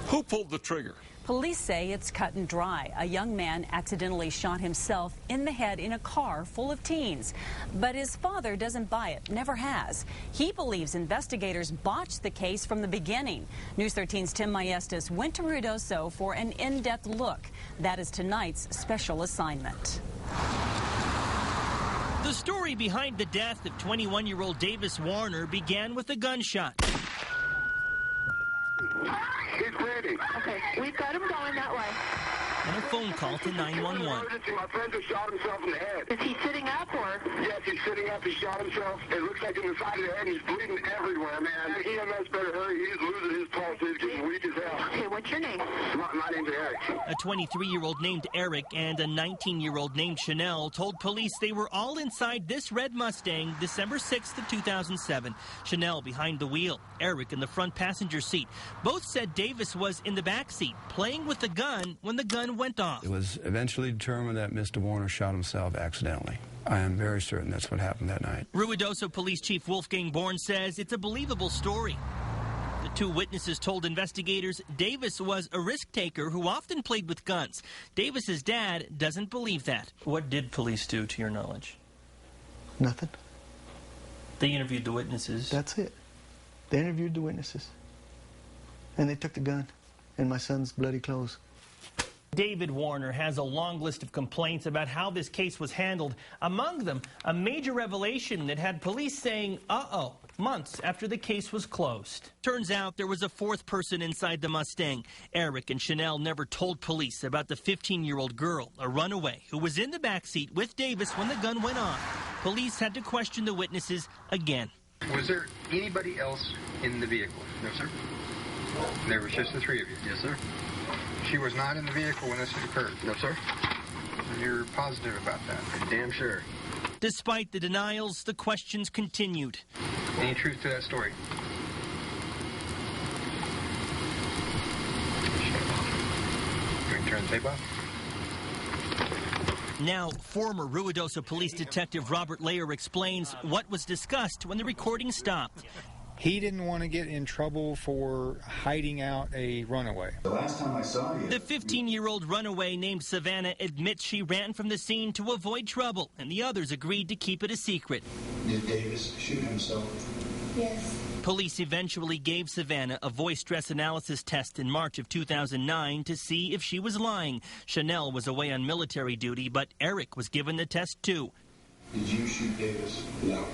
Who pulled the trigger? Police say it's cut and dry. A young man accidentally shot himself in the head in a car full of teens. But his father doesn't buy it, never has. He believes investigators botched the case from the beginning. News 13's Tim Maestas went to Ruidoso for an in-depth look. That is tonight's special assignment. The story behind the death of 21-year-old Davis Warner began with a gunshot. He's bleeding. Okay, we've got him going that way. And a phone call to 911. My friend just shot himself in the head. Is he sitting up or? Yes, he's sitting up. He shot himself. It looks like in the side of the head. He's bleeding everywhere, man. EMS better hurry. He's losing his pulse. He's getting weak as hell. Okay, what's your name? My name's Eric. A 23-year-old named Eric and a 19-year-old named Chanel told police they were all inside this red Mustang December 6th of 2007. Chanel behind the wheel, Eric in the front passenger seat. Both said Davis was in the back seat playing with the gun when the gun went off. It was eventually determined that Mr. Warner shot himself accidentally. I am very certain that's what happened that night. Ruidoso Police Chief Wolfgang Born says it's a believable story. The two witnesses told investigators Davis was a risk-taker who often played with guns. Davis's dad doesn't believe that. What did police do, to your knowledge? Nothing. They interviewed the witnesses. That's it. They interviewed the witnesses. And they took the gun and my son's bloody clothes. David Warner has a long list of complaints about how this case was handled. Among them, a major revelation that had police saying, uh-oh, months after the case was closed. Turns out there was a fourth person inside the Mustang. Eric and Chanel never told police about the 15-year-old girl, a runaway, who was in the backseat with Davis when the gun went off. Police had to question the witnesses again. Was there anybody else in the vehicle? No, sir. There was just the three of you? Yes, sir. She was not in the vehicle when this occurred? No, sir. You're positive about that? Damn sure. Despite the denials, the questions continued. Any truth to that story? Can we turn the tape off? Now, former Ruidoso Police Detective Robert Layer explains what was discussed when the recording stopped. He didn't want to get in trouble for hiding out a runaway. The last time I saw you... The 15-year-old runaway named Savannah admits she ran from the scene to avoid trouble, and the others agreed to keep it a secret. Did Davis shoot himself? Yes. Police eventually gave Savannah a voice stress analysis test in March of 2009 to see if she was lying. Chanel was away on military duty, but Eric was given the test too. Did you shoot Davis? No.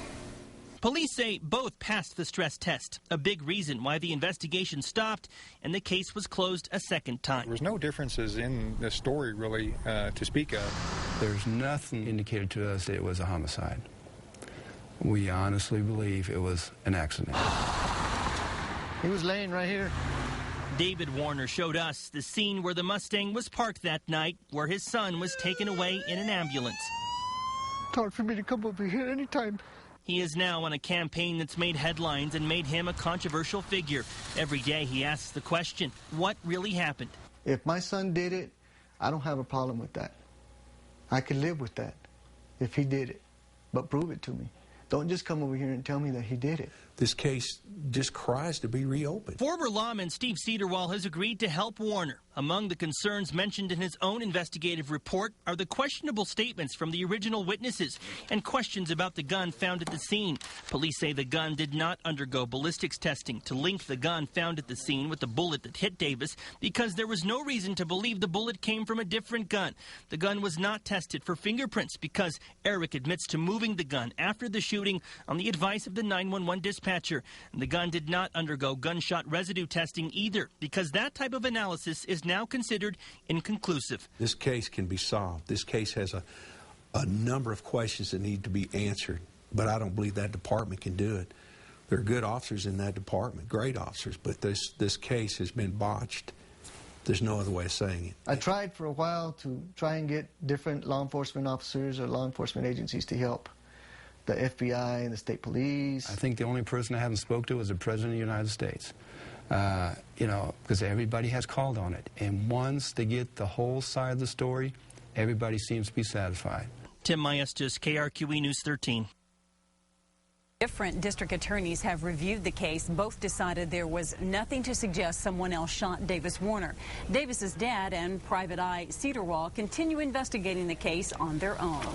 Police say both passed the stress test, a big reason why the investigation stopped and the case was closed a second time. There was no differences in the story, really, to speak of. There's nothing indicated to us that it was a homicide. We honestly believe it was an accident. He was laying right here. David Warner showed us the scene where the Mustang was parked that night, where his son was taken away in an ambulance. It's hard for me to come over here anytime. He is now on a campaign that's made headlines and made him a controversial figure. Every day he asks the question, what really happened? If my son did it, I don't have a problem with that. I could live with that if he did it, but prove it to me. Don't just come over here and tell me that he did it. This case just cries to be reopened. Former lawman Steve Cedarwall has agreed to help Warner. Among the concerns mentioned in his own investigative report are the questionable statements from the original witnesses and questions about the gun found at the scene. Police say the gun did not undergo ballistics testing to link the gun found at the scene with the bullet that hit Davis because there was no reason to believe the bullet came from a different gun. The gun was not tested for fingerprints because Eric admits to moving the gun after the shooting on the advice of the 911 dispatcher. And the gun did not undergo gunshot residue testing either because that type of analysis is now considered inconclusive. This case can be solved. This case has a number of questions that need to be answered, but I don't believe that department can do it. There are good officers in that department, great officers, but this case has been botched. There's no other way of saying it. I tried for a while to try and get different law enforcement officers or law enforcement agencies to help. The FBI and the state police. I think the only person I haven't spoke to is the President of the United States. You know, because everybody has called on it. And once they get the whole side of the story, everybody seems to be satisfied. Tim Maestas, KRQE News 13. Different district attorneys have reviewed the case. Both decided there was nothing to suggest someone else shot Davis Warner. Davis's dad and Private Eye Cedarwall continue investigating the case on their own.